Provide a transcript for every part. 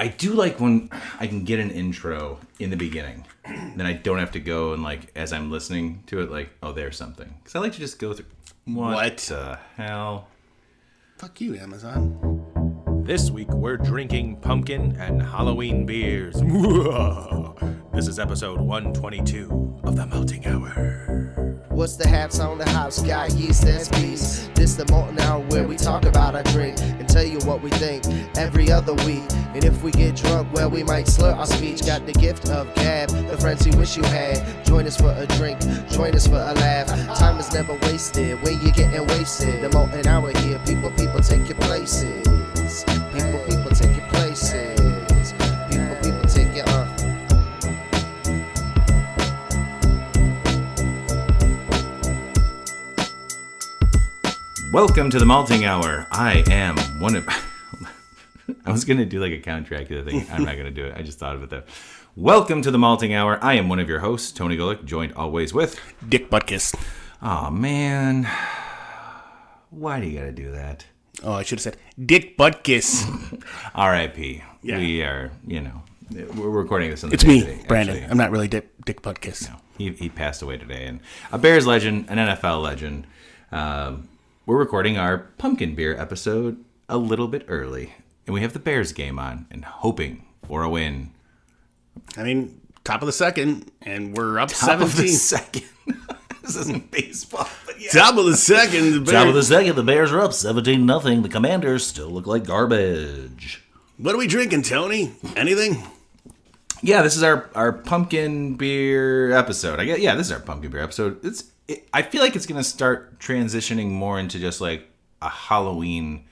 I do like when I can get an intro in the beginning. Then I don't have to go and, like, as I'm listening to it, like, oh, there's something. Because I like to just go through. What the hell? Fuck you, Amazon. This week we're drinking pumpkin and Halloween beers. This is episode 122 of the Malting Hour. What's the hats on the house? Got yeast and peace. This the Malting Hour where we talk about our drink and tell you what we think every other week. And if we get drunk, well, we might slur our speech. Got the gift of gab, the friends you wish you had. Join us for a drink, join us for a laugh. Time is never wasted when you're getting wasted. The Malting Hour here, people take your places. People take your places. People take your Welcome to the Malting Hour. I am one of... I was going to do like a contract thing. I'm not going to do it. I just thought of it though. Welcome to the Malting Hour. I am one of your hosts, Tony Golick, joined always with... Dick Butkus. Oh, man. Why do you got to do that? Oh, I should have said Dick Butkus. R.I.P. Yeah. We are, we're recording this on the It's day me, today, Brandon. actually. I'm not really Dick Butkus. No, he passed away today. And a Bears legend, an NFL legend. We're recording our pumpkin beer episode a little bit early. And we have the Bears game on and hoping for a win. I mean, top of the second, and we're up Top 17. of the second. This isn't baseball, but yeah. Top of the second. The Bears. Top of the second, the Bears are up 17-0. The Commanders still look like garbage. What are we drinking, Tony? Anything? Yeah, this is our pumpkin beer episode. This is our pumpkin beer episode. I feel like it's going to start transitioning more into just like a Halloween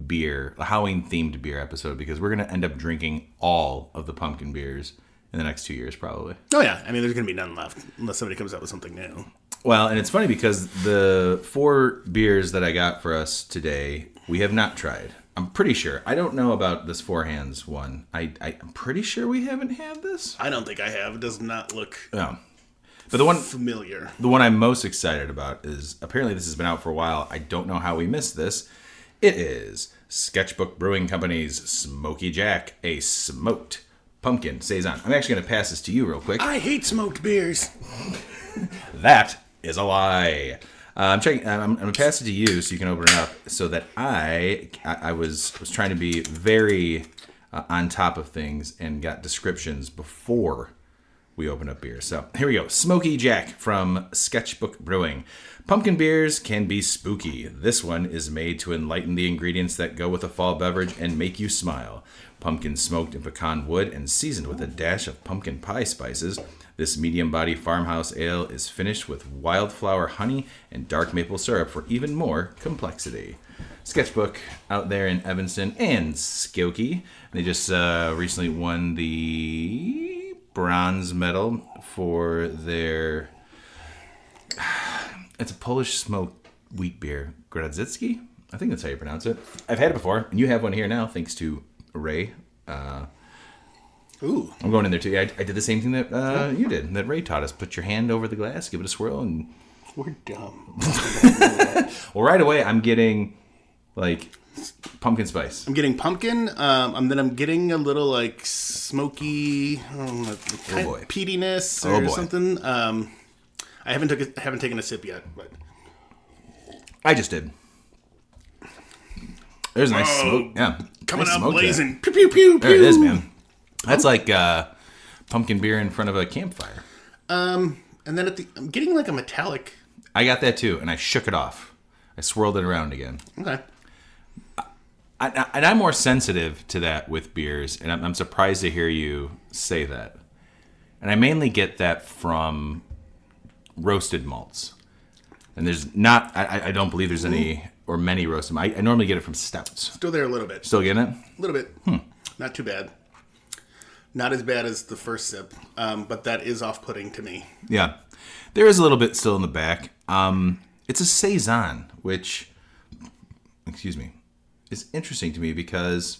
beer, a Halloween themed beer episode, because we're going to end up drinking all of the pumpkin beers in the next 2 years, probably. Oh, yeah. I mean, there's going to be none left unless somebody comes out with something new. Well, and it's funny because the 4 beers that I got for us today, we have not tried. I'm pretty sure. I don't know about this Four Hands one. I'm pretty sure we haven't had this. I don't think I have. It does not look No. But the one familiar. The one I'm most excited about is, apparently this has been out for a while. I don't know how we missed this. It is Sketchbook Brewing Company's Smokey Jack, a smoked pumpkin saison. I'm actually going to pass this to you real quick. I hate smoked beers. That is a lie. I'm going to pass it to you so you can open it up, so that I was trying to be very on top of things and got descriptions before we open up beers. So here we go. Smokey Jack from Sketchbook Brewing. Pumpkin beers can be spooky. This one is made to enlighten the ingredients that go with a fall beverage and make you smile. Pumpkin smoked in pecan wood and seasoned with a dash of pumpkin pie spices. This medium-body farmhouse ale is finished with wildflower honey and dark maple syrup for even more complexity. Sketchbook out there in Evanston and Skokie. They just recently won the bronze medal for their... It's a Polish smoked wheat beer. Grodzicki? I think that's how you pronounce it. I've had it before, and you have one here now, thanks to Ray. Ooh. I'm going in there too. I did the same thing that you did, that Ray taught us. Put your hand over the glass, give it a swirl, and... We're dumb. Well, right away, I'm getting, like, pumpkin spice. I'm getting pumpkin, and then I'm getting a little, like, smoky, boy. peatiness Oh, or boy. something. I haven't taken a sip yet, but... I just did. There's a nice smoke. Yeah. Coming nice up smoke blazing. Pew, pew, pew, pew. There it is, man. That's like pumpkin beer in front of a campfire. And then I'm getting like a metallic... I got that too, and I shook it off. I swirled it around again. Okay. And I'm more sensitive to that with beers, and I'm surprised to hear you say that. And I mainly get that from roasted malts. And there's not, I don't believe there's any or many roasted. I normally get it from stouts. Still there a little bit. Still getting it? A little bit. Not too bad. Not as bad as the first sip, but that is off-putting to me. Yeah. There is a little bit still in the back. It's a saison, which, is interesting to me because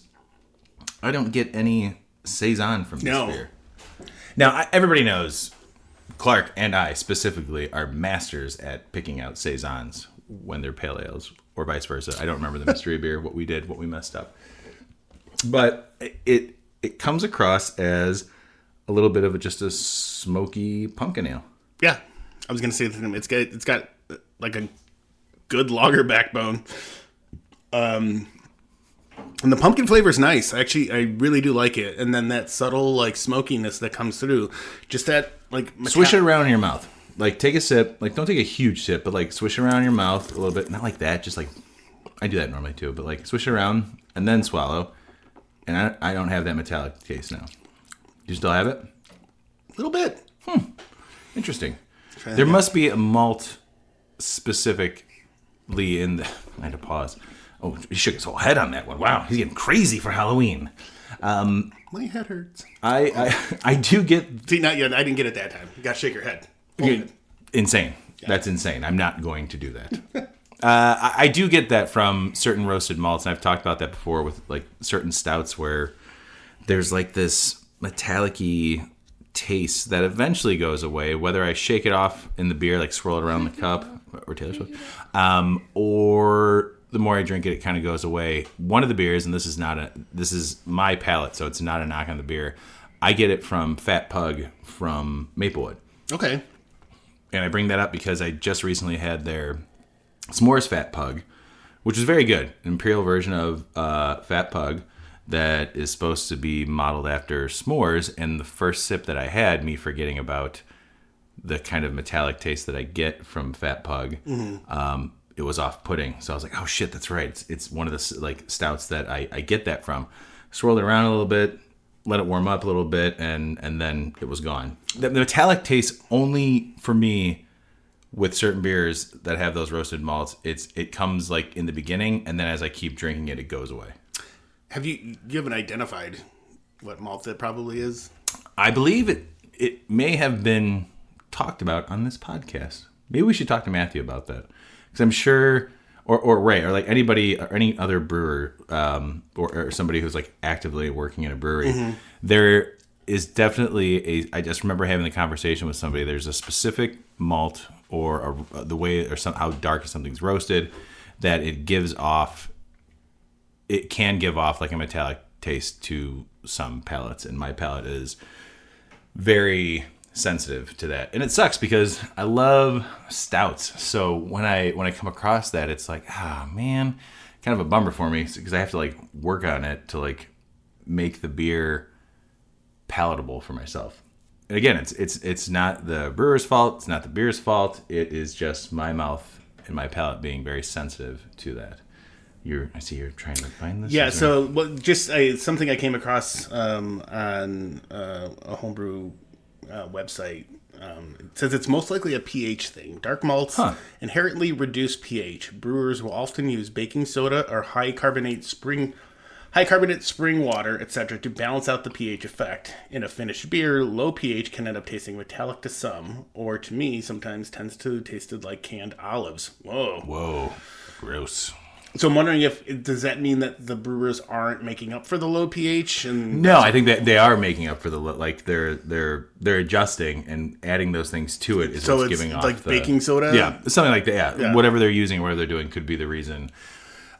I don't get any saison from this beer. Now, everybody knows Clark and I specifically are masters at picking out saisons when they're pale ales, or vice versa. I don't remember the mystery beer, what we did, what we messed up. But it comes across as a little bit of just a smoky pumpkin ale. Yeah, I was gonna say that it's got like a good lager backbone. And the pumpkin flavor is nice. Actually, I really do like it. And then that subtle like smokiness that comes through, just that like Swish it around in your mouth. Like take a sip. Like don't take a huge sip, but like swish it around in your mouth a little bit. Not like that. Just like I do that normally too. But like swish it around and then swallow. And I don't have that metallic taste now. You still have it? A little bit. Interesting. There must be a malt specifically in the... I had to pause. Oh, he shook his whole head on that one. Wow, he's getting crazy for Halloween. My head hurts. I do get... See, not yet. I didn't get it that time. You got to shake your head. Insane. Yeah. That's insane. I'm not going to do that. I do get that from certain roasted malts, and I've talked about that before with like certain stouts where there's like this metallic-y taste that eventually goes away, whether I shake it off in the beer, like swirl it around the cup, or Taylor Swift, or the more I drink it, it kind of goes away. One of the beers, and this is my palate, so it's not a knock on the beer. I get it from Fat Pug from Maplewood. Okay. And I bring that up because I just recently had their S'mores Fat Pug, which is very good. An imperial version of Fat Pug that is supposed to be modeled after s'mores. And the first sip that I had, me forgetting about the kind of metallic taste that I get from Fat Pug, it was off-putting. So I was like, oh shit, that's right. It's one of the like stouts that I get that from. Swirled it around a little bit, let it warm up a little bit, and then it was gone. The metallic taste only for me with certain beers that have those roasted malts, it comes like in the beginning, and then as I keep drinking it, it goes away. You haven't identified what malt that probably is? I believe it may have been talked about on this podcast. Maybe we should talk to Matthew about that, because I'm sure, or Ray, or like anybody or any other brewer, or somebody who's like actively working in a brewery, there is definitely I just remember having the conversation with somebody. There's a specific malt or the way or how dark something's roasted that it gives off. It can give off like a metallic taste to some palates, and my palate is very sensitive to that. And it sucks because I love stouts. So when I come across that, it's like, man, kind of a bummer for me because I have to like work on it to like make the beer palatable for myself. And again, it's not the brewer's fault. It's not the beer's fault. It is just my mouth and my palate being very sensitive to that. I see you're trying to find this. Yeah, so something I came across on a homebrew website. It says it's most likely a pH thing. Dark malts inherently reduce pH. Brewers will often use baking soda or high carbonate spring water, etc., to balance out the pH effect. In a finished beer, low pH can end up tasting metallic to some, or to me, sometimes tends to taste like canned olives. Whoa, gross. So I'm wondering does that mean that the brewers aren't making up for the low pH? No, I think that they are making up for the like they're adjusting and adding those things to it is what's giving off like baking soda. Yeah, something like that. Yeah. Whatever they're using, whatever they're doing, could be the reason.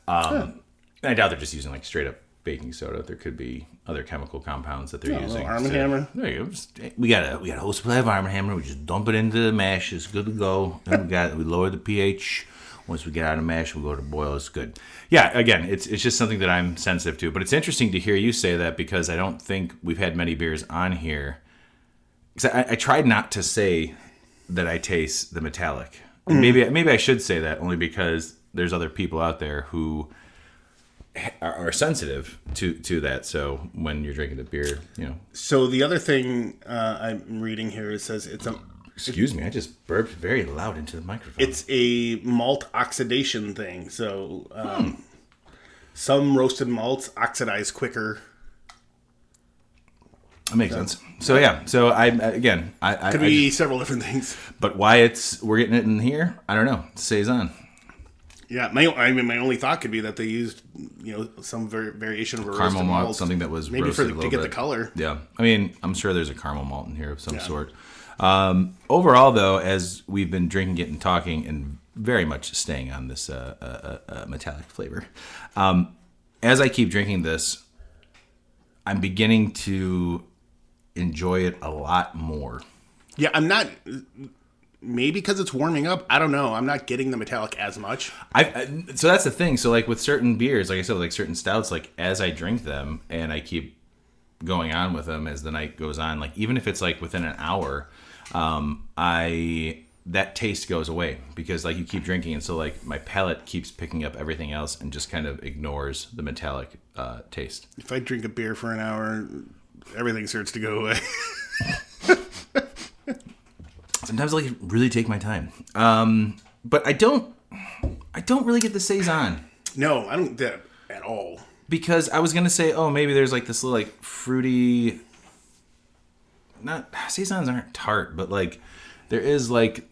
I doubt they're just using like straight up baking soda. There could be other chemical compounds that they're using. Arm & Hammer. There you go. We got a whole supply of Arm & Hammer. We just dump it into the mash. It's good to go. Then we lower the pH. Once we get out of mash, we go to boil. It's good. Yeah, again, it's just something that I'm sensitive to. But it's interesting to hear you say that because I don't think we've had many beers on here. Because I tried not to say that I taste the metallic. And maybe I should say that only because there's other people out there who are sensitive to that. So when you're drinking the beer, So the other thing I'm reading here, it says it's a... Excuse me, I just burped very loud into the microphone. It's a malt oxidation thing. So some roasted malts oxidize quicker. That makes sense. So yeah, so I could be several different things. But why we're getting it in here, I don't know. Saison. Yeah, my only thought could be that they used some variation of a caramel roasted malt, something that was maybe roasted to get the color. Yeah, I mean, I'm sure there's a caramel malt in here of some sort. Overall, though, as we've been drinking it and talking, and very much staying on this metallic flavor, as I keep drinking this, I'm beginning to enjoy it a lot more. Yeah, I'm not. Maybe because it's warming up. I don't know. I'm not getting the metallic as much. So that's the thing. So like with certain beers, like I said, like certain stouts, like as I drink them and I keep going on with them as the night goes on, like even if it's like within an hour, that taste goes away because like you keep drinking, and so like my palate keeps picking up everything else and just kind of ignores the metallic taste. If I drink a beer for an hour, everything starts to go away. Sometimes I like really take my time, but I don't really get the saison. No, I don't get that at all. Because I was gonna say, oh, maybe there's like this little like fruity. Not saisons aren't tart, but like there is like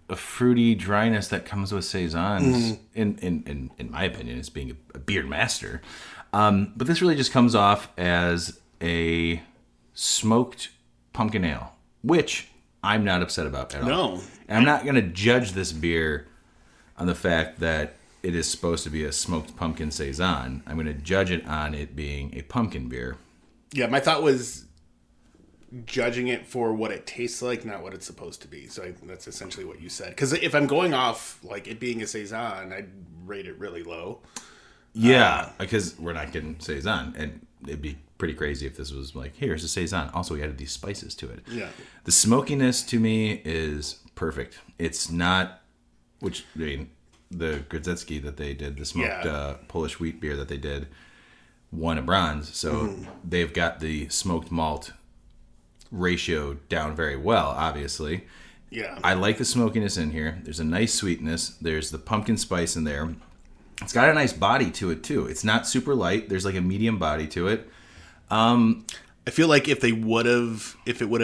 a fruity dryness that comes with saisons. In my opinion, as being a beer master, but this really just comes off as a smoked pumpkin ale, which I'm not upset about at all. No. And I'm not going to judge this beer on the fact that it is supposed to be a smoked pumpkin saison. I'm going to judge it on it being a pumpkin beer. Yeah, my thought was judging it for what it tastes like, not what it's supposed to be. So that's essentially what you said. Because if I'm going off like it being a saison, I'd rate it really low. Yeah, because we're not getting saison, and it'd be pretty crazy if this was like, here's a saison. Also, we added these spices to it. Yeah. The smokiness to me is perfect. It's not, which I mean, the Grzycki that they did, the smoked Polish wheat beer that they did, won a bronze. So they've got the smoked malt ratio down very well, obviously. Yeah. I like the smokiness in here. There's a nice sweetness. There's the pumpkin spice in there. It's got a nice body to it, too. It's not super light. There's like a medium body to it. I feel like if it would have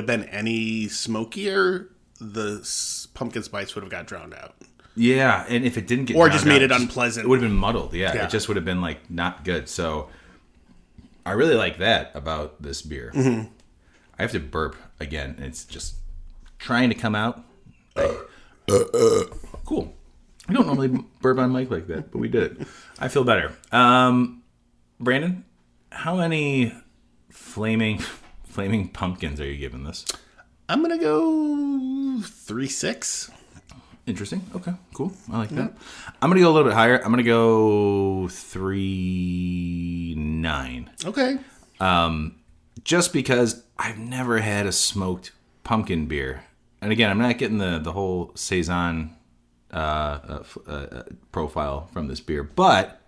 been any smokier, the pumpkin spice would have got drowned out. Yeah, and if it didn't get or just made out, it unpleasant, it would have been muddled. Yeah, it just would have been like not good. So I really like that about this beer. I have to burp again, and it's just trying to come out. Cool. I don't normally burp on mic like that, but we did it. I feel better. Brandon, how many flaming pumpkins are you giving this? I'm gonna go 3.6. Interesting. Okay, cool. I like that. I'm gonna go a little bit higher. I'm gonna go 3.9. Okay. Just because I've never had a smoked pumpkin beer, and again, I'm not getting the whole saison profile from this beer, but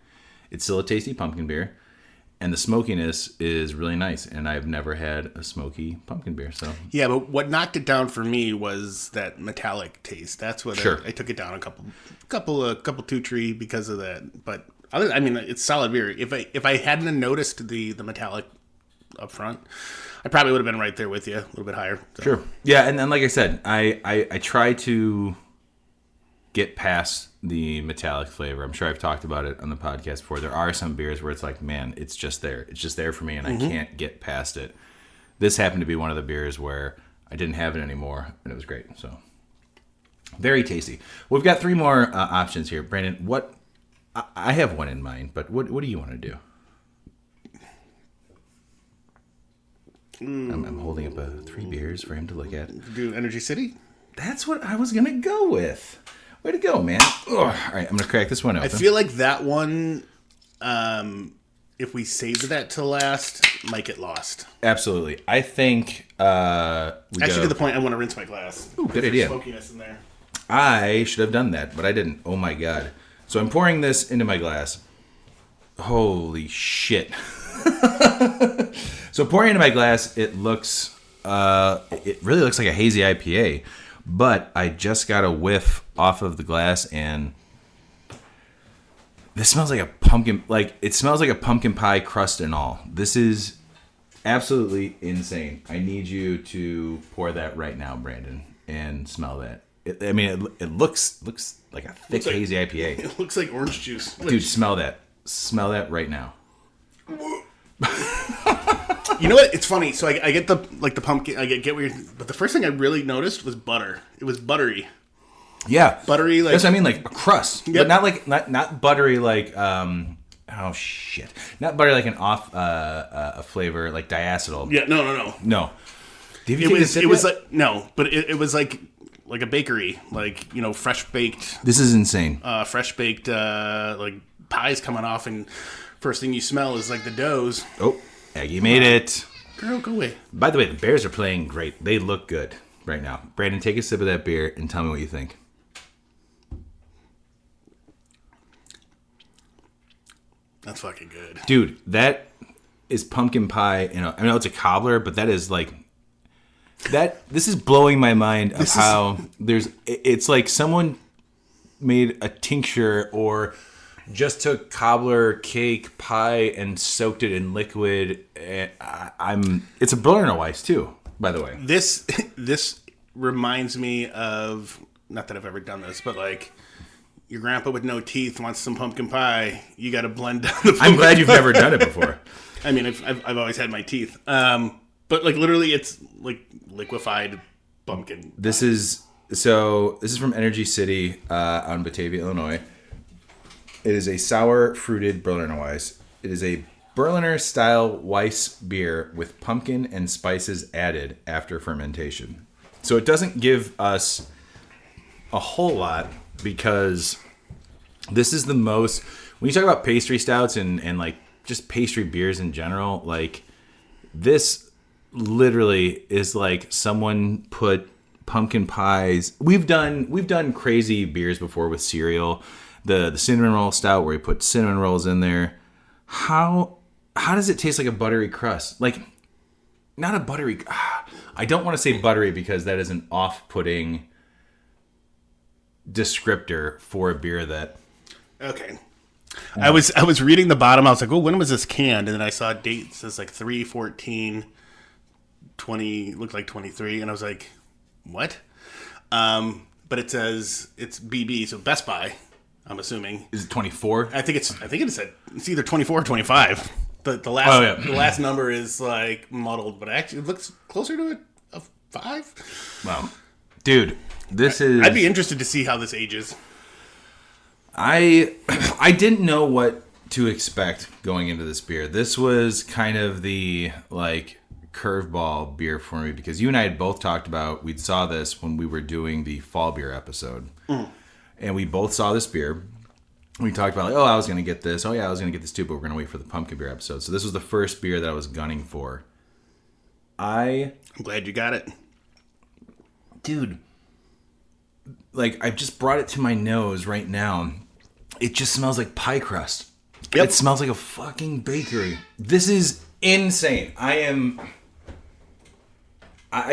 it's still a tasty pumpkin beer, and the smokiness is really nice. And I've never had a smoky pumpkin beer, so yeah. But what knocked it down for me was that metallic taste. That's what I took it down a couple 2-3 because of that. But I mean, it's solid beer. If I hadn't noticed the metallic up front, I probably would have been right there with you, a little bit higher. So. Sure. Yeah, and then like I said, I try to get past the metallic flavor. I'm sure I've talked about it on the podcast before. There are some beers where it's like, man, it's just there. It's just there for me, and I can't get past it. This happened to be one of the beers where I didn't have it anymore, and it was great. So, very tasty. We've got 3 more options here. Brandon, I have one in mind, but what do you want to do? I'm holding up 3 beers for him to look at. Do Energy City? That's what I was going to go with. Way to go, man. Ugh. All right, I'm going to crack this one open. I feel like that one, if we saved that to last, might get lost. Absolutely. I think to the point I want to rinse my glass. Ooh, good idea. Smokiness in there. I should have done that, but I didn't. Oh, my God. So I'm pouring this into my glass. Holy shit. So pouring into my glass, it really looks like a hazy IPA. But I just got a whiff off of the glass, and this smells like a pumpkin. Like, it smells like a pumpkin pie crust and all. This is absolutely insane. I need you to pour that right now, Brandon, and smell that. It looks like a thick hazy IPA. It looks like orange juice. Dude, smell that. Smell that right now. You know what? It's funny. So I get the pumpkin. I get weird. But the first thing I really noticed was butter. It was buttery. Yeah, buttery. Like that's what I mean, like a crust, yep. but not buttery. Like I Oh shit! Not buttery like an off a flavor like diacetyl. Yeah, no. No. Did you It take a was sip it was yet? like no, but it was like a bakery, like fresh baked. This is insane. Fresh baked like pies coming off, and first thing you smell is like the doughs. Oh, Aggie made it. Girl, go away. By the way, the Bears are playing great. They look good right now. Brandon, take a sip of that beer and tell me what you think. That's fucking good. Dude, that is pumpkin pie. I know it's a cobbler, but that is like that. This is blowing my mind of how it's like someone made a tincture or just took cobbler cake pie and soaked it in liquid. It's a Berliner Weiss too, by the way. This reminds me of, not that I've ever done this, but like your grandpa with no teeth wants some pumpkin pie. You got to blend down the. I'm glad you've never done it before. I mean, I've always had my teeth, but like literally, it's like liquefied pumpkin. This is from Energy City out in Batavia, Illinois. It is a sour fruited Berliner Weiss. It is a Berliner style Weiss beer with pumpkin and spices added after fermentation. So it doesn't give us a whole lot because this is the most, when you talk about pastry stouts and like just pastry beers in general, like this literally is like someone put pumpkin pies. We've done crazy beers before with cereal. The cinnamon roll stout where we put cinnamon rolls in there. How does it taste like a buttery crust? Like, not a buttery. I don't want to say buttery because that is an off-putting descriptor for a beer that. Okay. I was reading the bottom. I was like, oh, when was this canned? And then I saw a date that says like 3/14/20, looked like 23, and I was like, what? But it says it's BB, so Best Buy. I'm assuming. Is it 24? I think it's either 24 or 25. The last number is like muddled, but actually it looks closer to a 5. Well, dude, this is. I'd be interested to see how this ages. I didn't know what to expect going into this beer. This was kind of the like curveball beer for me because you and I had both talked about, we saw this when we were doing the fall beer episode. And we both saw this beer. We talked about like, oh, I was going to get this. Oh, yeah, I was going to get this too, but we're going to wait for the pumpkin beer episode. So this was the first beer that I was gunning for. I'm glad you got it. Dude, like, I've just brought it to my nose right now. It just smells like pie crust. Yep. It smells like a fucking bakery. This is insane. I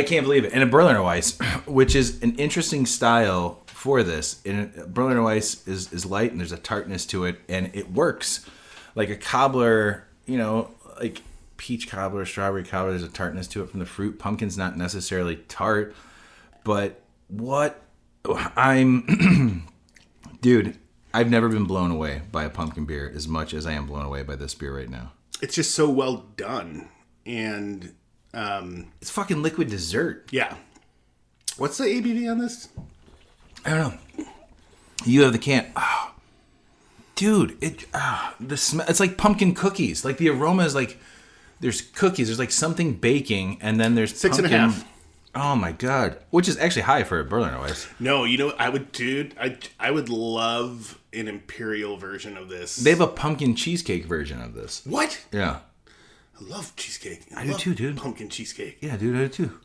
can't believe it. And a Berliner Weiss, which is an interesting style for this. And Berliner Weiss is light and there's a tartness to it, and it works. Like a cobbler, like peach cobbler, strawberry cobbler, there's a tartness to it from the fruit. Pumpkin's not necessarily tart, but dude, I've never been blown away by a pumpkin beer as much as I am blown away by this beer right now. It's just so well done. And it's fucking liquid dessert. Yeah. What's the ABV on this? I don't know. You have the can. Oh, dude, the smell. It's like pumpkin cookies. Like the aroma is like there's cookies. There's like something baking, and then there's 6.5. Oh my god, which is actually high for a Berliner Weiss. No, I would love an imperial version of this. They have a pumpkin cheesecake version of this. What? Yeah. I love cheesecake. I do too, dude. Pumpkin cheesecake. Yeah, dude, I do too.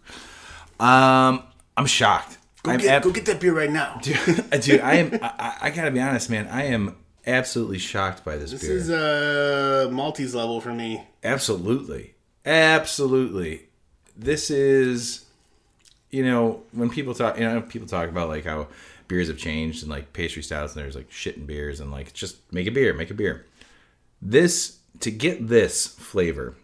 I'm shocked. Go get that beer right now. Dude, I gotta be honest, man. I am absolutely shocked by this beer. This is Malteez level for me. Absolutely. This is, when people talk about like how beers have changed and like pastry stouts and there's like shit in beers and like just make a beer. This, to get this flavor,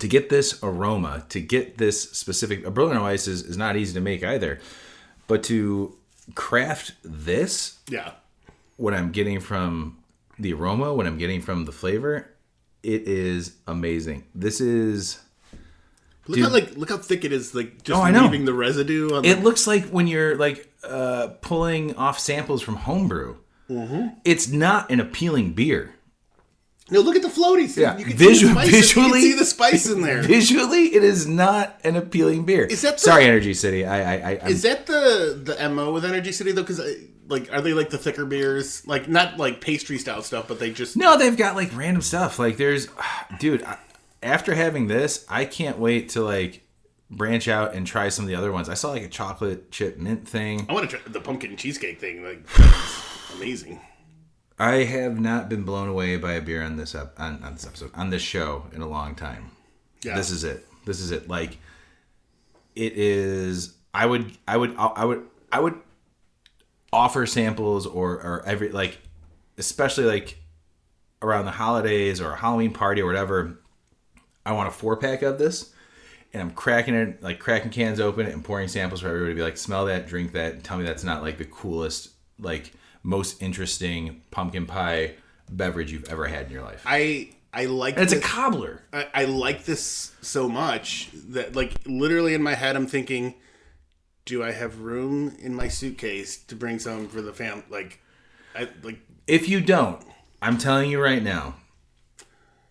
to get this aroma, to get this specific, a Berliner Weiss is not easy to make either. But to craft this, yeah, what I'm getting from the aroma, what I'm getting from the flavor, it is amazing. This is. Look how thick it is. Like just leaving the residue. On it looks like when you're like pulling off samples from homebrew. Mm-hmm. It's not an appealing beer. No, look at the floaties. Yeah. You can see the spice. Visually, you can see the spice in there. Visually, it is not an appealing beer. Is that Sorry, Energy City. Is that the MO with Energy City though? Because like, are they like the thicker beers? Like not like pastry style stuff, but they just No, they've got like random stuff. Like there's, dude. After having this, I can't wait to like branch out and try some of the other ones. I saw like a chocolate chip mint thing. I want to try the pumpkin cheesecake thing. Like, that's amazing. I have not been blown away by a beer on this on this show in a long time. Yeah. This is it. Like, it is. I would offer samples or every like, especially like around the holidays or a Halloween party or whatever. I want a 4-pack of this, and I'm cracking it, like cracking cans open and pouring samples for everybody to be like, smell that, drink that, and tell me that's not like the coolest, like most interesting pumpkin pie beverage you've ever had in your life. I like and it's a cobbler. I like this so much that like literally in my head I'm thinking, do I have room in my suitcase to bring some for the fam? Like, if you don't, I'm telling you right now.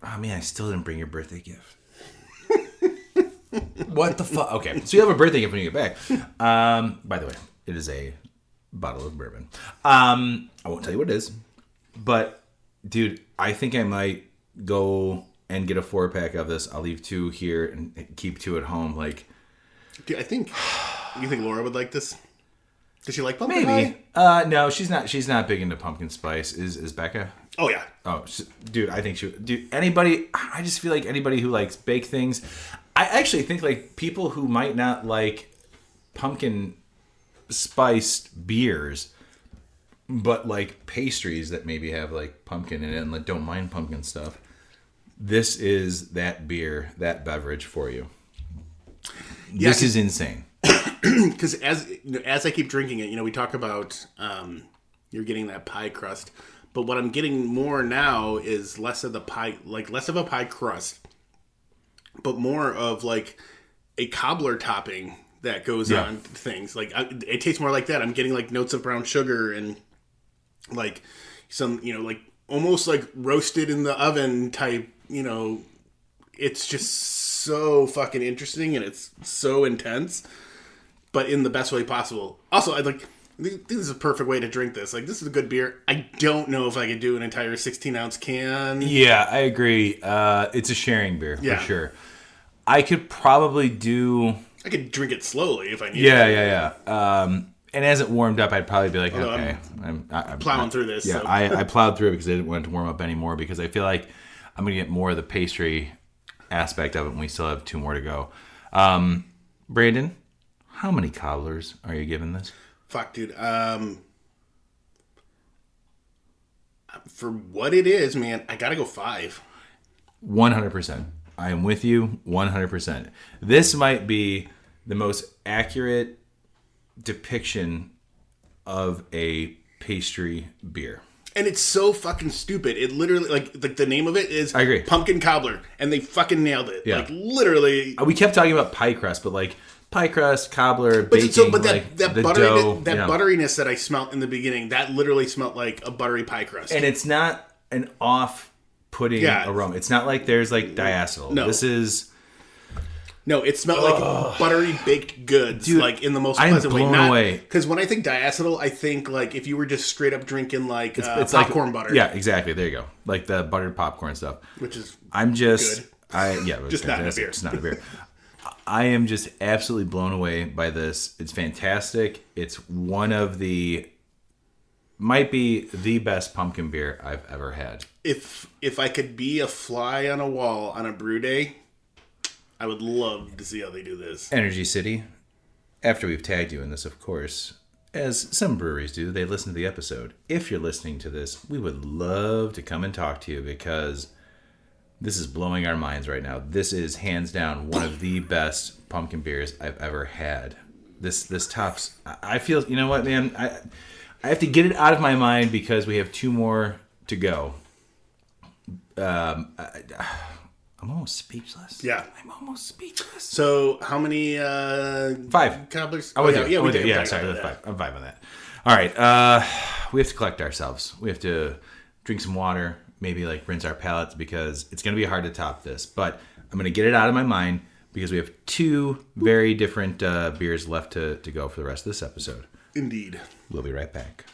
Oh man, I still didn't bring your birthday gift. What the fuck? Okay, so you have a birthday gift when you get back. By the way, it is a bottle of bourbon. I won't tell you what it is, but dude, I think I might go and get a 4-pack of this. I'll leave 2 here and keep 2 at home. Like, dude, you think Laura would like this? Does she like pumpkin maybe pie? No, she's not big into pumpkin spice. Is Becca? Oh yeah. Oh, dude, I think anybody. I just feel like anybody who likes baked things. I actually think like people who might not like pumpkin spiced beers, but like pastries that maybe have like pumpkin in it and like don't mind pumpkin stuff. This is that beer, that beverage for you. Yeah, this is insane. Because as I keep drinking it, we talk about you're getting that pie crust, but what I'm getting more now is less of a pie crust, but more of like a cobbler topping that goes on things. Like it tastes more like that. I'm getting like notes of brown sugar and like some like almost like roasted in the oven type. It's just so fucking interesting and it's so intense, but in the best way possible. Also, I think this is a perfect way to drink this. Like, this is a good beer. I don't know if I could do an entire 16-ounce can. Yeah, I agree. It's a sharing beer for sure. I could probably do. I could drink it slowly if I need. Yeah. And as it warmed up, I'd probably be like, okay, I'm plowing through this. Yeah, so. I plowed through it because I didn't want it to warm up anymore because I feel like I'm gonna get more of the pastry aspect of it, and we still have 2 more to go. Brandon, how many cobblers are you giving this? Fuck, dude. For what it is, man, I gotta go 5. 100%. I am with you 100%. This might be the most accurate depiction of a pastry beer. And it's so fucking stupid. It literally, like the name of it is I agree. Pumpkin Cobbler, and they fucking nailed it. Yeah. Like, literally. We kept talking about pie crust, but like pie crust, cobbler, baking, but like that the butteriness, dough. butteriness that I smelt in the beginning, that literally smelled like a buttery pie crust. And it's not an off-putting aroma. It's not like there's like diacetyl. No. This is... No, it smelled like buttery baked goods, dude, like in the most I'm pleasant way. blown away. Because when I think diacetyl, I think like if you were just straight up drinking like it's popcorn like, butter. Yeah, exactly. There you go. Like the buttered popcorn stuff. Which is just good. Just not in a beer. It's not a beer. I am just absolutely blown away by this. It's fantastic. It's one of might be the best pumpkin beer I've ever had. If I could be a fly on a wall on a brew day, I would love to see how they do this. Energy City, after we've tagged you in this, of course, as some breweries do, they listen to the episode. If you're listening to this, we would love to come and talk to you because this is blowing our minds right now. This is hands down one of the best pumpkin beers I've ever had. This tops. I feel, you know what, man? I have to get it out of my mind because we have 2 more to go. I'm almost speechless. Yeah. I'm almost speechless. So, how many 5 cobblers? Oh, yeah, we did. Yeah, sorry, that's 5. I'm 5 on that. All right. We have to collect ourselves. We have to drink some water. maybe like rinse our palates because it's going to be hard to top this. But I'm going to get it out of my mind because we have 2 very different beers left to go for the rest of this episode. Indeed. We'll be right back.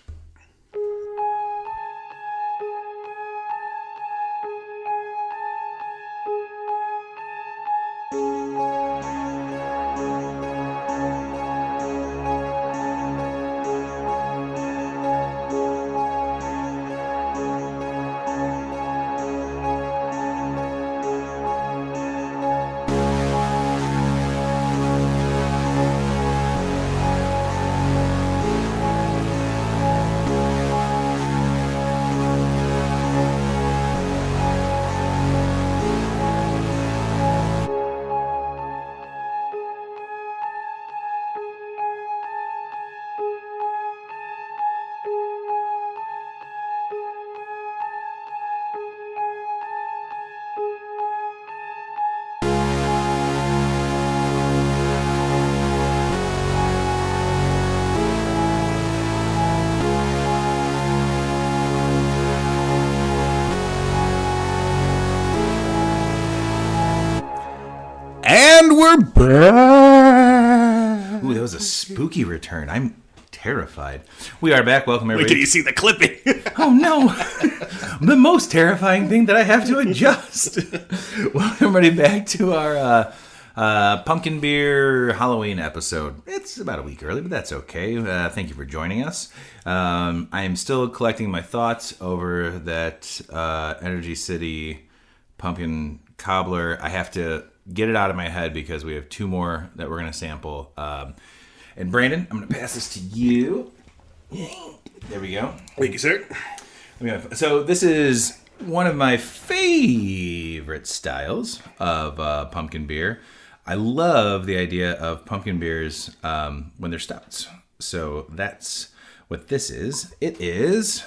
And we're back. Ooh, that was a spooky return. I'm terrified. We are back. Welcome, everybody. Wait till you see the clipping. Oh, no. The most terrifying thing that I have to adjust. Welcome, everybody, back to our pumpkin beer Halloween episode. It's about a week early, but that's okay. Thank you for joining us. I am still collecting my thoughts over that Energy City pumpkin cobbler. I have to get it out of my head because we have 2 more that we're going to sample. And Brandon, I'm going to pass this to you. There we go. Thank you, sir. So this is one of my favorite styles of pumpkin beer. I love the idea of pumpkin beers when they're stouts. So that's what this is. It is...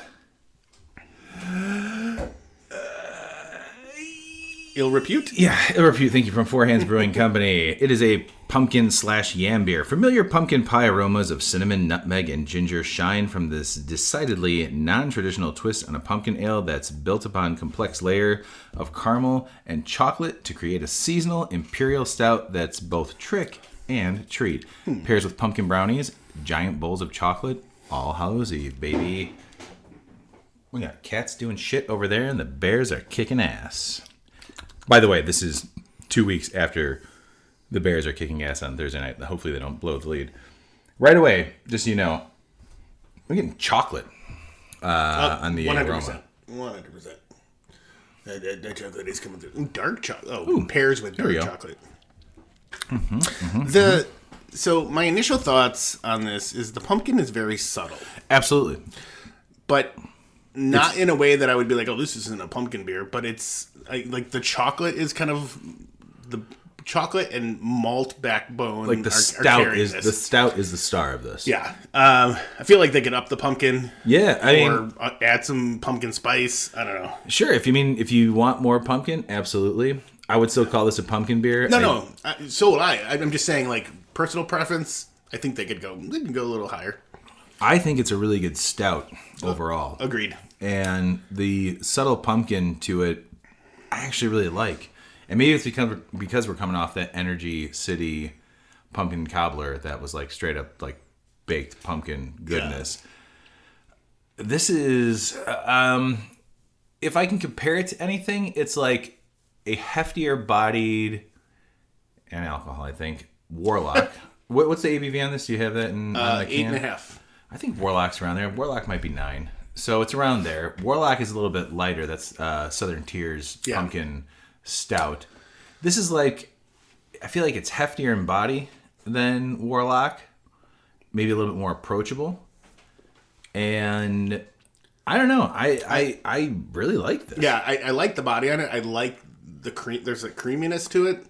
Il Repute? Yeah, Il Repute, thank you, from Four Hands Brewing Company. It is a pumpkin/yam beer. Familiar pumpkin pie aromas of cinnamon, nutmeg, and ginger shine from this decidedly non-traditional twist on a pumpkin ale that's built upon complex layer of caramel and chocolate to create a seasonal imperial stout that's both trick and treat. Pairs with pumpkin brownies, giant bowls of chocolate, All Hallows Eve, baby. We got cats doing shit over there, and the bears are kicking ass. By the way, this is 2 weeks after the Bears are kicking ass on Thursday night. Hopefully they don't blow the lead. Right away, just so you know, we're getting chocolate on the 100%. aroma. 100%. That chocolate is coming through. Dark chocolate. Oh, pairs with dark chocolate. So my initial thoughts on this is the pumpkin is very subtle. Absolutely. But not in a way that I would be like, oh, this isn't a pumpkin beer. But it's like the chocolate is kind of the chocolate and malt backbone. Like the stout is the star of this. Yeah, I feel like they could up the pumpkin. Yeah, I mean, or add some pumpkin spice. I don't know. Sure, if you want more pumpkin, absolutely. I would still call this a pumpkin beer. No, so would I. I'm just saying, like, personal preference. I think they could go a little higher. I think it's a really good stout overall. Agreed. And the subtle pumpkin to it, I actually really like. And maybe it's because we're coming off that Energy City pumpkin cobbler that was like straight up like baked pumpkin goodness. Yeah. This is, if I can compare it to anything, it's like a heftier bodied, and alcohol, I think, Warlock. What's the ABV on this? Do you have that on the can? 8.5. I think Warlock's around there. Warlock might be 9. So it's around there. Warlock is a little bit lighter. That's Southern Tier's pumpkin stout. This is like, I feel like it's heftier in body than Warlock. Maybe a little bit more approachable. And I don't know. I really like this. Yeah, I like the body on it. I like the cream. There's a creaminess to it.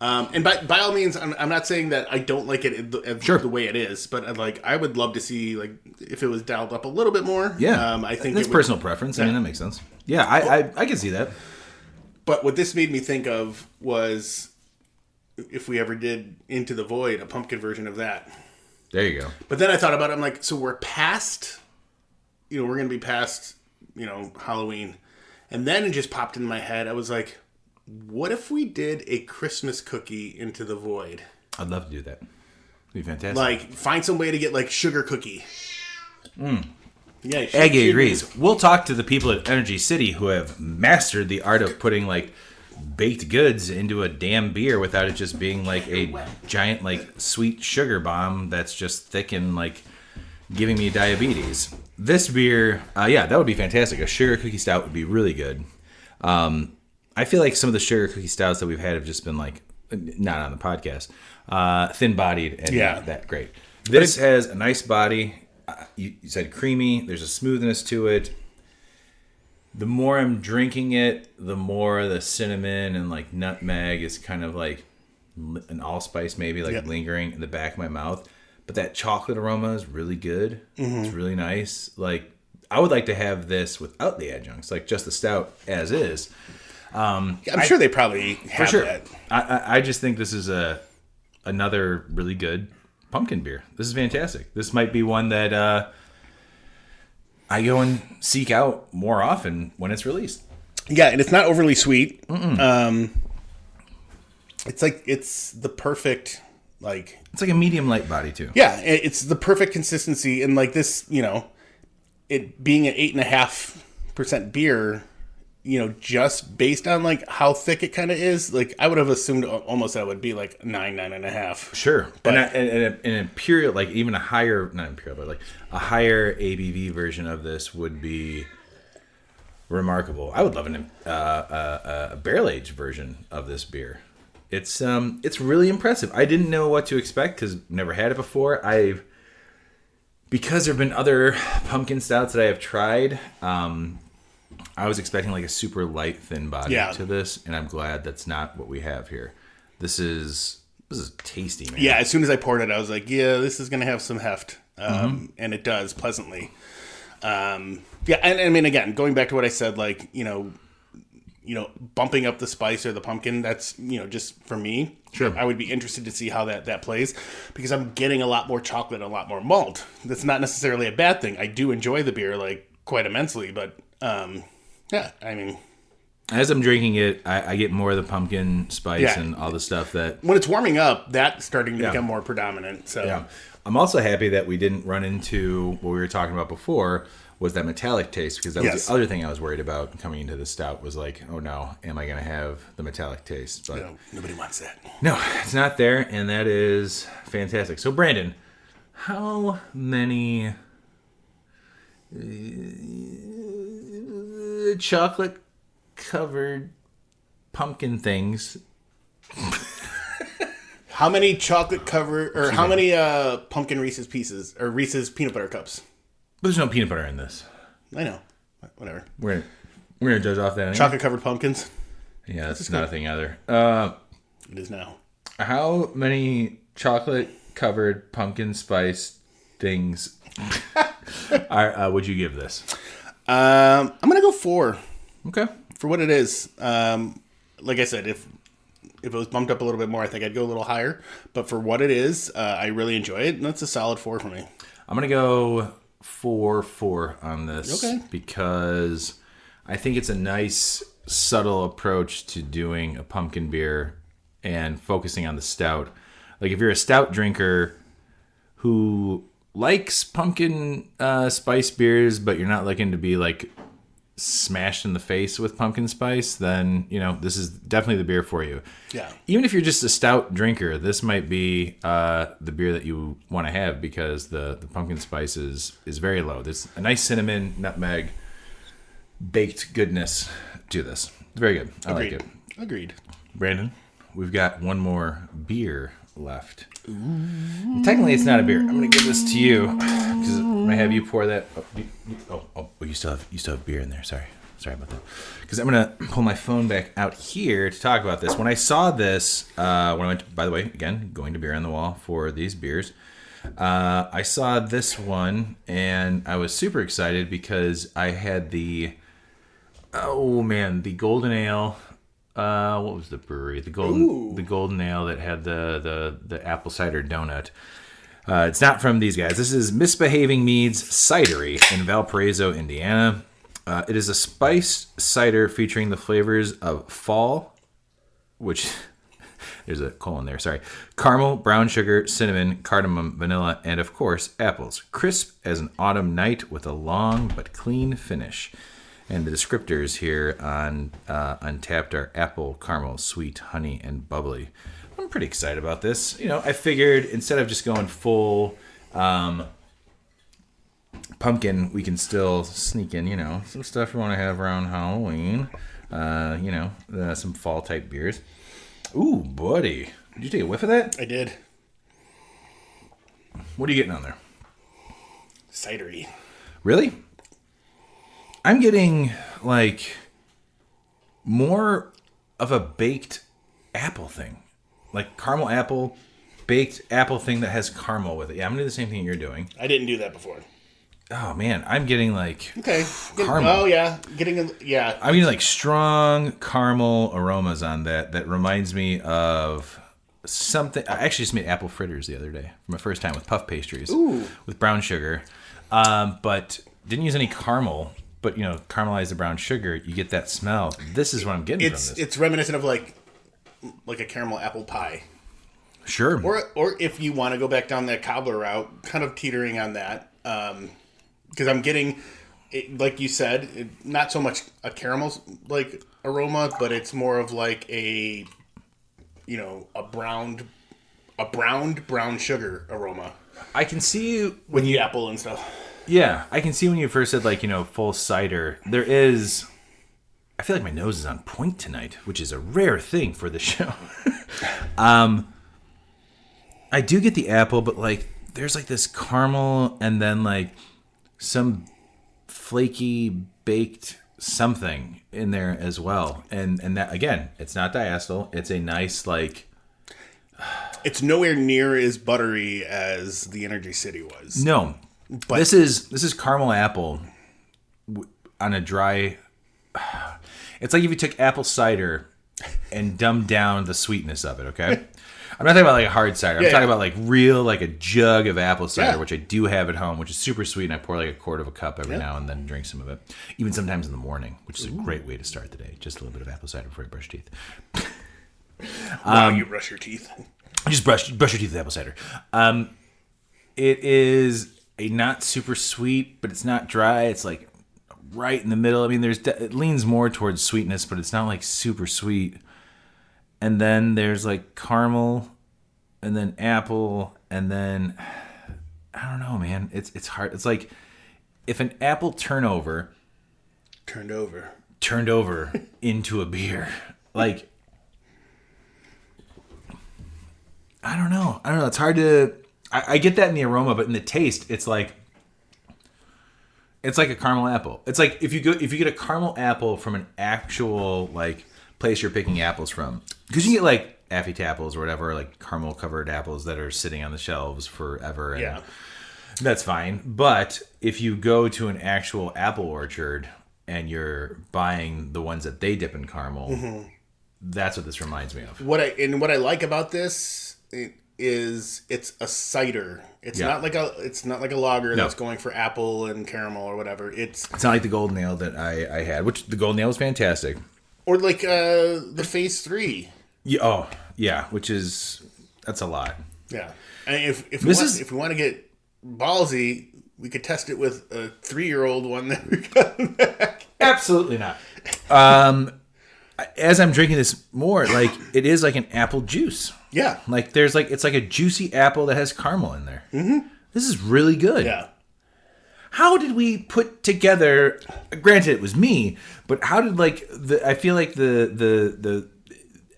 And by all means, I'm not saying that I don't like it the way it is, but I would love to see like if it was dialed up a little bit more. Yeah, I think that's personal preference. I mean, that makes sense. Yeah, I can see that. But what this made me think of was if we ever did Into the Void, a pumpkin version of that. There you go. But then I thought about it. I'm like, so we're past, we're going to be past, Halloween. And then it just popped in my head. I was like, what if we did a Christmas cookie into the void? I'd love to do that. It'd be fantastic. Like, find some way to get, like, sugar cookie. Yeah, Aggie agrees. We'll talk to the people at Energy City who have mastered the art of putting, like, baked goods into a damn beer without it just being, like, a giant, like, sweet sugar bomb that's just thick and, like, giving me diabetes. This beer, that would be fantastic. A sugar cookie stout would be really good. I feel like some of the sugar cookie stouts that we've had have just been like, not on the podcast, thin-bodied and not that great. This has a nice body. You said creamy. There's a smoothness to it. The more I'm drinking it, the more the cinnamon and like nutmeg is kind of like an allspice maybe like lingering in the back of my mouth. But that chocolate aroma is really good. Mm-hmm. It's really nice. Like, I would like to have this without the adjuncts, like just the stout as is. I'm sure they probably have that. I just think this is another really good pumpkin beer. This is fantastic. This might be one that I go and seek out more often when it's released. Yeah, and it's not overly sweet. It's the perfect, like... It's like a medium light body, too. Yeah, it's the perfect consistency. And like this, it being an 8.5% beer... just based on like how thick it kind of is, like I would have assumed almost that would be like 9.5. Sure, but an imperial, like even a higher, not imperial, but like a higher ABV version of this would be remarkable. I would love a barrel aged version of this beer. It's really impressive. I didn't know what to expect because never had it before. Because there have been other pumpkin stouts that I have tried. I was expecting like a super light, thin body to this, and I'm glad that's not what we have here. This is tasty, man. Yeah, as soon as I poured it, I was like, yeah, this is going to have some heft. And it does, pleasantly. And I mean, again, going back to what I said, like, bumping up the spice or the pumpkin, that's, just for me. Sure. I would be interested to see how that plays, because I'm getting a lot more chocolate and a lot more malt. That's not necessarily a bad thing. I do enjoy the beer, like, quite immensely, but... yeah, I mean... As I'm drinking it, I get more of the pumpkin spice and all the stuff that... When it's warming up, that's starting to become more predominant. So yeah. I'm also happy that we didn't run into what we were talking about before, was that metallic taste, because that was the other thing I was worried about coming into the stout, was like, oh no, am I going to have the metallic taste? But nobody wants that. No, it's not there, and that is fantastic. So, Brandon, how many... chocolate covered pumpkin things. How many chocolate covered, or how many pumpkin Reese's Pieces or Reese's peanut butter cups? But there's no peanut butter in this. I know. Whatever. We're gonna judge off that. Anyway. Chocolate covered pumpkins. Yeah, that's not a thing either. It is now. How many chocolate covered pumpkin spice things would you give this? I'm gonna go 4. Okay. For what it is. Like I said, if it was bumped up a little bit more, I think I'd go a little higher. But for what it is, I really enjoy it, and that's a solid 4 for me. I'm gonna go 4 on this. Okay. Because I think it's a nice, subtle approach to doing a pumpkin beer and focusing on the stout. Like if you're a stout drinker who likes pumpkin spice beers, but you're not looking to be like smashed in the face with pumpkin spice, then this is definitely the beer for you. Yeah. Even if you're just a stout drinker, this might be the beer that you want to have, because the pumpkin spice is very low. There's a nice cinnamon, nutmeg, baked goodness to this. It's very good. I like it. Agreed. Brandon, we've got one more beer left. And technically, it's not a beer. I'm going to give this to you because I'm going to have you pour that. You still have beer in there. Sorry about that. Because I'm going to pull my phone back out here to talk about this. When I saw this, when I went to, by the way, again, going to Beer on the Wall for these beers, I saw this one and I was super excited because I had the Golden Ale. What was the brewery? The Golden Ale that had the apple cider donut. It's not from these guys. This is Misbehavin Meads Cidery in Valparaiso, Indiana. It is a spiced cider featuring the flavors of fall, which there's a colon there, sorry. Caramel, brown sugar, cinnamon, cardamom, vanilla, and of course, apples. Crisp as an autumn night with a long but clean finish. And the descriptors here on Untapped are apple, caramel, sweet, honey, and bubbly. I'm pretty excited about this. I figured instead of just going full pumpkin, we can still sneak in, some stuff we want to have around Halloween. Some fall type beers. Ooh, buddy. Did you take a whiff of that? I did. What are you getting on there? Cidery. Really? I'm getting, more of a baked apple thing. Like caramel apple, baked apple thing that has caramel with it. Yeah, I'm going to do the same thing you're doing. I didn't do that before. Oh, man. I'm getting, okay. caramel. Oh, yeah. I'm getting, strong caramel aromas on that reminds me of something. I actually just made apple fritters the other day for my first time with puff pastries. Ooh. With brown sugar. But didn't use any caramel. But, caramelize the brown sugar, you get that smell. This is what I'm getting from this. It's reminiscent of, like a caramel apple pie. Sure. Or if you want to go back down that cobbler route, kind of teetering on that. Because I'm getting, like you said, not so much a caramel, aroma, but it's more of a browned brown sugar aroma. I can see with the apple and stuff. Yeah, I can see when you first said full cider. There is, I feel like my nose is on point tonight, which is a rare thing for the show. I do get the apple, but there's this caramel and then some flaky baked something in there as well. And that, again, it's not diacetyl. It's a nice it's nowhere near as buttery as the Energy City was. No. But this is caramel apple on a dry. It's like if you took apple cider and dumbed down the sweetness of it. Okay, I'm not talking about a hard cider. I'm talking about real a jug of apple cider, which I do have at home, which is super sweet, and I pour a quarter of a cup every now and then and drink some of it, even sometimes in the morning, which is a great way to start the day. Just a little bit of apple cider before you brush your teeth. You brush your teeth. Just brush your teeth with apple cider. It is a not super sweet, but it's not dry. It's right in the middle. I mean, it leans more towards sweetness, but it's not super sweet. And then there's caramel, and then apple, and then I don't know, man. It's hard. It's if an apple turned over into a beer. I don't know. It's hard to. I get that in the aroma, but in the taste, it's like a caramel apple. It's if you get a caramel apple from an actual place you're picking apples from, because you get Affy apples or whatever, caramel covered apples that are sitting on the shelves forever. And that's fine. But if you go to an actual apple orchard and you're buying the ones that they dip in caramel, that's what this reminds me of. What I like about this is it's a cider. It's not like a lager that's going for apple and caramel or whatever. It's not like the Golden Ale that I had, which the Golden Ale was fantastic. Or the Phase 3. Yeah, which is that's a lot. Yeah, and if we want to get ballsy, we could test it with a 3-year-old one that we got back. Absolutely not. As I'm drinking this more, it is like an apple juice. Yeah. It's like a juicy apple that has caramel in there. Mm-hmm. This is really good. Yeah. How did we put together? Granted, it was me, but how did I feel like the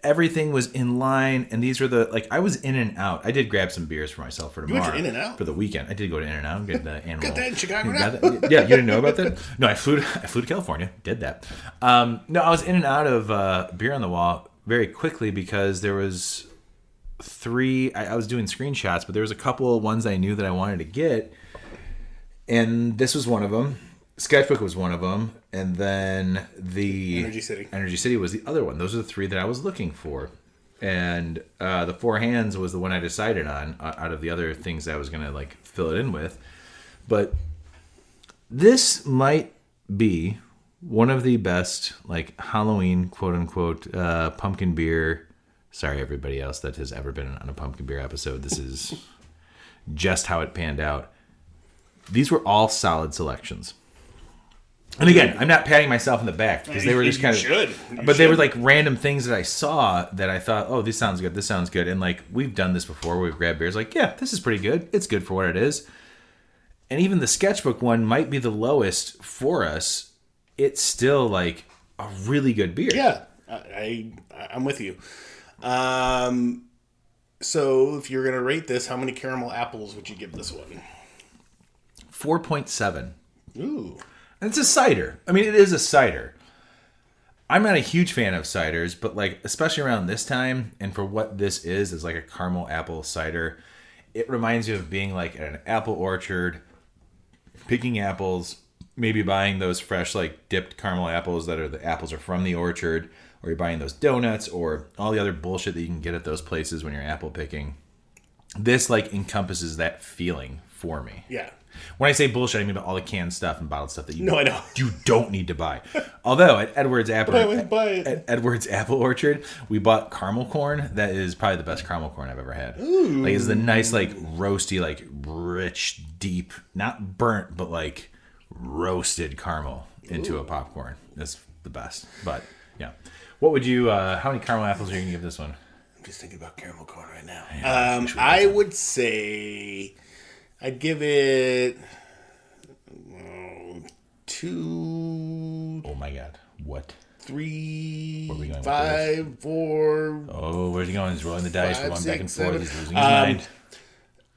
everything was in line, and these were I was in and out. I did grab some beers for myself for tomorrow. You went to In-N-Out? For the weekend. I did go to In-N-Out and get the animal. Got that in Chicago now? Yeah, you didn't know about that? No, I flew to California. Did that. No, I was in and out of Beer on the Wall very quickly because there was 3. I was doing screenshots, but there was a couple of ones I knew that I wanted to get, and this was one of them. Sketchbook was one of them, and then the Energy City was the other one. Those are the 3 that I was looking for, and the Four Hands was the one I decided on out of the other things I was gonna fill it in with. But this might be one of the best, like, Halloween, quote-unquote, pumpkin beer. Sorry, everybody else that has ever been on a pumpkin beer episode. This is just how it panned out. These were all solid selections. And again, I'm not patting myself in the back because they were just kind of... But they were like random things that I saw that I thought, oh, this sounds good, this sounds good. And like, we've done this before. We've grabbed beers like, yeah, this is pretty good. It's good for what it is. And even the Sketchbook one might be the lowest for us. It's still like a really good beer. Yeah, I'm with you. So if you're going to rate this, how many caramel apples would you give this one? 4.7. Ooh. And it's a cider. I mean, it is a cider. I'm not a huge fan of ciders, but like, especially around this time, and for what this is like a caramel apple cider, it reminds you of being like at an apple orchard, picking apples, maybe buying those fresh, like dipped caramel apples that are the apples are from the orchard, or you're buying those donuts or all the other bullshit that you can get at those places when you're apple picking. This like encompasses that feeling for me. Yeah. When I say bullshit, I mean all the canned stuff and bottled stuff that you I know. you don't need to buy. Although at Edward's Apple at Edward's Apple Orchard, we bought caramel corn. That is probably the best caramel corn I've ever had. Ooh. Like it's the nice, like roasty, like rich, deep, not burnt, but like roasted caramel into a popcorn. It's the best. But yeah, what would you? How many caramel apples are you gonna give this one? I'm just thinking about caramel corn right now. Yeah, I would say. I'd give it 2. Oh my god! What? 3. Where are we going 5, 4. Oh, where's he going? He's rolling the dice. 5, We're going 6, back and 7. forth. He's losing his mind.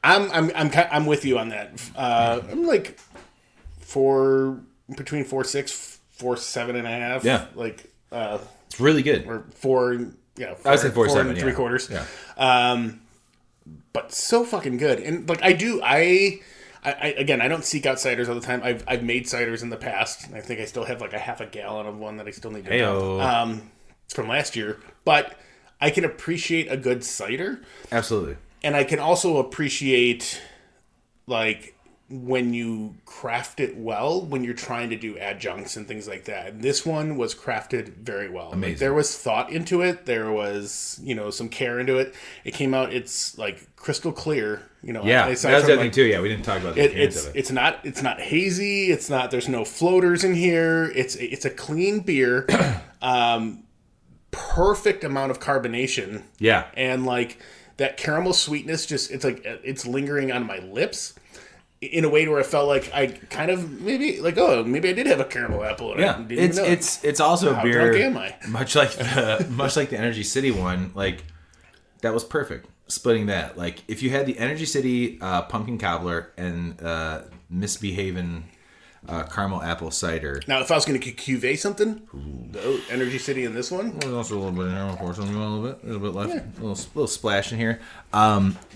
I'm with you on that. I'm like 4, between 4.6, 4.7.5. Yeah, like it's really good. Or 4. Yeah, 4, I would say 4.7 and 3/4. Yeah. But so fucking good. And like I again, I don't seek out ciders all the time. I've made ciders in the past. I think I still have like a half a gallon of one that I still need to Heyo. from last year. But I can appreciate a good cider. Absolutely. And I can also appreciate like when you craft it well, when you're trying to do adjuncts and things like that. And this one was crafted very well. Amazing. Like, there was thought into it. There was, some care into it. It came out, it's like crystal clear, Yeah, that's the other thing too. Yeah, we didn't talk about the appearance of it. It's not hazy. There's no floaters in here. It's a clean beer. Perfect amount of carbonation. Yeah. And like that caramel sweetness it's lingering on my lips. In a way where I felt like I kind of maybe I did have a caramel apple. And I didn't even know. It's also a beer. How drunk am I? Much like the Energy City one, like that was perfect. Splitting that, like if you had the Energy City pumpkin cobbler and Misbehavin caramel apple cider. Now, if I was going to cuvee something, the Energy City and this one. There's also a little bit in here, of course. A little bit left. Yeah. A little splash in here.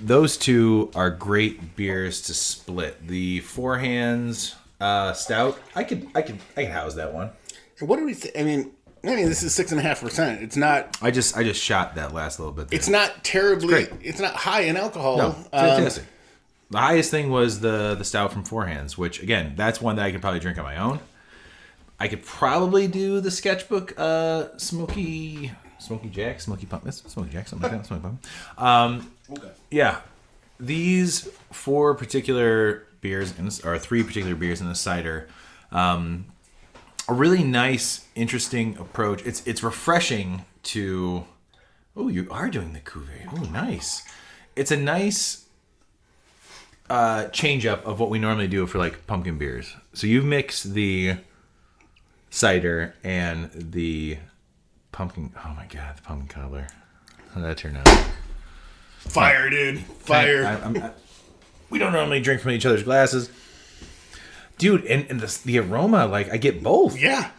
Those two are great beers to split. The Four Hands stout, I could house that one. What do we think? I mean, this is 6.5%. It's not. I just shot that last little bit there. It's not terribly. It's not high in alcohol. No, fantastic. The highest thing was the stout from Four Hands, which, again, that's one that I could probably drink on my own. I could probably do the Sketchbook Smokey Jack, Smokey Pump. That's Smokey Jack, something like that. Smokey Pump. Okay. Yeah. These 4 particular beers, or 3 particular beers in the cider, a really nice, interesting approach. It's refreshing to... Oh, you are doing the cuvee. Oh, nice. It's a nice... change up of what we normally do for like pumpkin beers. So you mix the cider and the pumpkin. Oh my god, the pumpkin cobbler. How did that turn out? Fire, dude. Fire. We don't normally drink from each other's glasses, dude. And the aroma, like I get both. Yeah.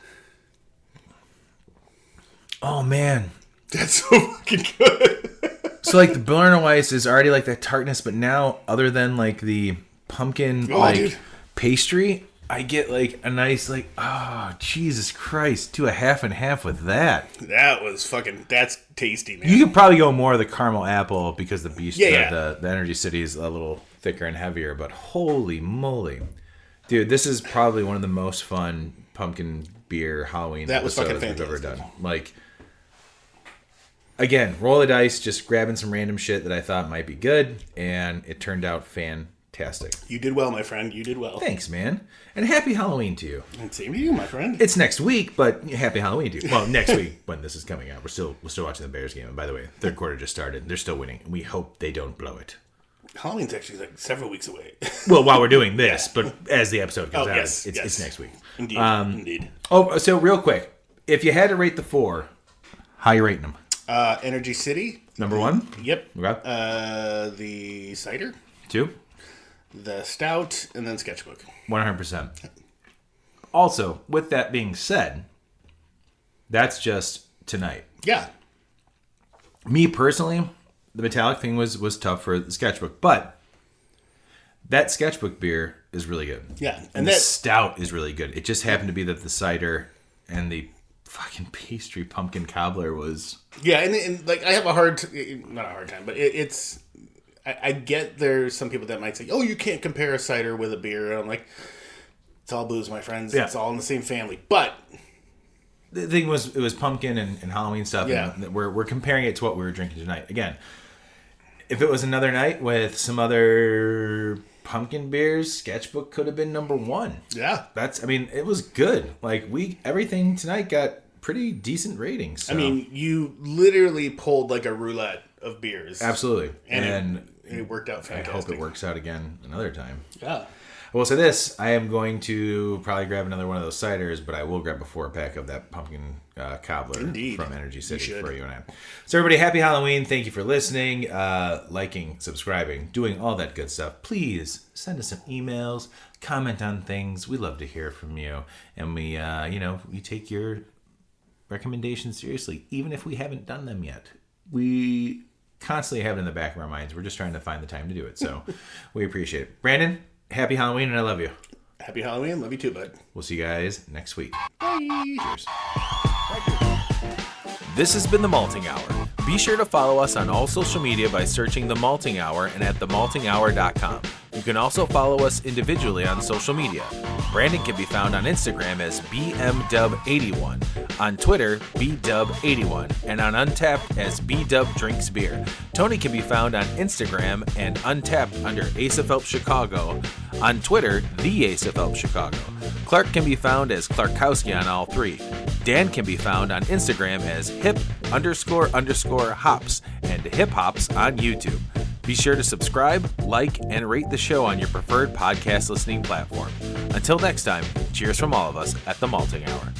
Oh man, that's so fucking good. So like the Berliner Weiss is already like that tartness, but now other than like the pumpkin dude. Pastry, I get like a nice like Jesus Christ, do a half and half with that. That's tasty, man. You could probably go more of the caramel apple because the Bistro, yeah. The Energy City is a little thicker and heavier, but holy moly, dude, this is probably one of the most fun pumpkin beer Halloween That was fucking episodes we've ever fantastic. done. Like, again, roll the dice, just grabbing some random shit that I thought might be good, and it turned out fantastic. You did well, my friend. You did well. Thanks, man. And happy Halloween to you. And same to you, my friend. It's next week, but happy Halloween to you. Well, next week when this is coming out. We're still watching the Bears game. And by the way, third quarter just started. They're still winning. We hope they don't blow it. Halloween's actually like several weeks away. Well, while we're doing this, but as the episode comes Oh, out, yes, it's yes. next week. Indeed. Indeed. Oh, so real quick, if you had to rate the 4, how you rating them? Energy City. Number 1? Yep. Okay. The cider, 2? the stout, and then Sketchbook. 100%. Also, with that being said, that's just tonight. Yeah. Me personally, the metallic thing was tough for the Sketchbook, but that Sketchbook beer is really good. Yeah, and the stout is really good. It just happened to be that the cider and the fucking pastry pumpkin cobbler was... Yeah, and like I have not a hard time, but it's... I get there's some people that might say, oh, you can't compare a cider with a beer. And I'm like, it's all booze, my friends. Yeah. It's all in the same family. But... The thing was, it was pumpkin and Halloween stuff. Yeah. And we're comparing it to what we were drinking tonight. Again, if it was another night with some other pumpkin beers, Sketchbook could have been number 1. Yeah. It was good. Like, everything tonight got pretty decent ratings. So. I mean, you literally pulled like a roulette of beers. Absolutely. And it worked out fantastic. I hope it works out again another time. Yeah. I will say this, I am going to probably grab another one of those ciders, but I will grab a 4-pack of that pumpkin cobbler Indeed. from Energy City You should. for you and I. So everybody, happy Halloween. Thank you for listening, liking, subscribing, doing all that good stuff. Please send us some emails, comment on things. We love to hear from you. And we take your recommendations seriously, even if we haven't done them yet. We constantly have it in the back of our minds. We're just trying to find the time to do it. So we appreciate it. Brandon, happy Halloween, and I love you. Happy Halloween. Love you too, bud. We'll see you guys next week. Bye. Cheers. This has been The Malting Hour. Be sure to follow us on all social media by searching The Malting Hour and at themaltinghour.com. You can also follow us individually on social media. Brandon can be found on Instagram as BMDub81, on Twitter, BDub81, and on Untapped as BDubDrinksBeer. Tony can be found on Instagram and Untapped under Asa Phelps Chicago, on Twitter, The Asa Phelps Chicago. Clark can be found as Clarkowski on all 3. Dan can be found on Instagram as hip__hops and hip hops on YouTube. Be sure to subscribe, like, and rate the show on your preferred podcast listening platform. Until next time, cheers from all of us at The Malting Hour.